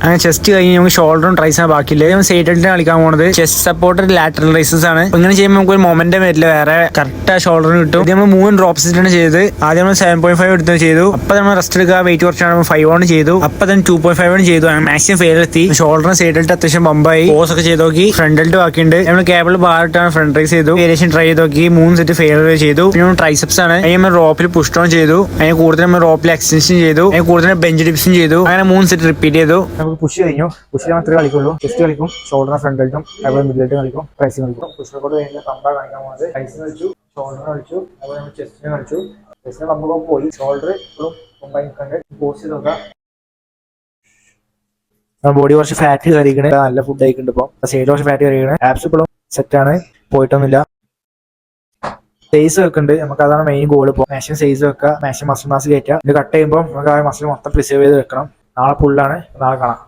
അങ്ങനെ ചെസ്റ്റ് കഴിഞ്ഞ് നമുക്ക് ഷോൾഡറും ട്രൈസാണ് ബാക്കിയില്ല. നമ്മൾ സൈഡിലാണ് കളിക്കാൻ പോകുന്നത്. ചെസ്റ്റ് സപ്പോർട്ടഡ് ലാറ്ററൽ റൈസസ് ആണ്. ഇങ്ങനെ ചെയ്യുമ്പോൾ നമുക്ക് ഒരു മൊമെന്റം വരില്ല, വേറെ കറക്റ്റ് ആ ഷോൾഡറിന് കിട്ടും. ഇത് നമ്മൾ 3 ഡ്രോപ്സ് ആണ് ചെയ്ത്. ആദ്യം നമ്മൾ 7.5 എടുത്ത് ചെയ്തു. അപ്പൊ നമ്മൾ റെസ്റ്റ് എടുക്കുക, വെയിറ്റ് കുറച്ചാണ് 5 on ചെയ്തു. അപ്പൊ തന്നെ 2.5 ചെയ്തു. മാക്സിമം ഫെയിൽ എത്തി. ഷോൾഡറിന് സൈഡിലിട്ട് അത്യാവശ്യം ബമ്പായി. പോസ് ഒക്കെ ചെയ്ത് നോക്കി. ഫ്രണ്ടിലിട്ട് ബാക്കിയുണ്ട്. നമ്മൾ കേബിൾ ബാറിട്ടാണ് ഫ്രണ്ട് റൈസ് ചെയ്തു. വേരിയേഷൻ ട്രൈ ചെയ്ത് നോക്കി. 3 സെറ്റ് ഫെയിൽ ചെയ്തു. പിന്നെ നമ്മൾ ട്രൈസെപ്സ് ആണ്. അതിന് നമ്മൾ റോപ്പിൽ പുഷ് ഡൗൺ ചെയ്തു. അതിന് കൂടുതൽ നമ്മൾ റോപ്പിൽ എക്സ്റ്റൻഷൻ ചെയ്തു. അതിന് കൂടുതൽ ബെഞ്ച് ഡിപ്സും ചെയ്തു. അങ്ങനെ 3 സെറ്റ് റിപ്പീറ്റ് ചെയ്തു. നമുക്ക് പുഷ് കഴിഞ്ഞു. പുഷിൽ മാത്രമേ കളിക്കുള്ളൂ. ചെസ്റ്റ് കളിക്കും, ഷോൾഡർ ഫ്രണ്ടിലിട്ടും അതുപോലെ മിഡിലായിട്ട് കളിക്കും, പ്രൈസിങ് കളിക്കും. പുഷ് റെക്കോർഡ് കഴിഞ്ഞ പമ്പാ കാണിക്കാൻ പോകുന്നത്. പ്രൈസിങ് കളിച്ചു, ഷോൾഡർ കളിച്ചു, അതുപോലെ നമ്മൾ ചെസ്റ്റിനെ കളിച്ചു. ചെസ്റ്റിന് പമ്പൊക്കെ പോയി. ഷോൾഡർ ഇപ്പോഴും പമ്പായി നിൽക്കണ്ട്. പോസ്റ്റ് ചെയ്ത് നോക്കാം. ബോഡി കുറച്ച് ഫാറ്റ് കയറിക്കണേ, നല്ല ഫുഡ് കഴിക്കുന്നുണ്ട്. ഇപ്പൊ സൈഡ് കുറച്ച് ഫാറ്റ് കയറിക്കണേ. ആപ്സ് ഇപ്പോഴും സെറ്റാണ്, പോയിട്ടൊന്നുമില്ല. സൈസ് വെക്കുന്നുണ്ട്, നമുക്ക് അതാണ് മെയിൻ ഗോൾ. ഇപ്പോൾ മാക്സിമം സൈസ് വെക്കുക, മാക്സിമം മസിൽ മാസ് കയറ്റുക. ഇത് കട്ട് ചെയ്യുമ്പോൾ നമുക്ക് ആ മസിൽ മൊത്തം പ്രിസർവ് ചെയ്ത് വെക്കണം. നാളെ ഫുള്ളാണ്, നാളെ കാണാം.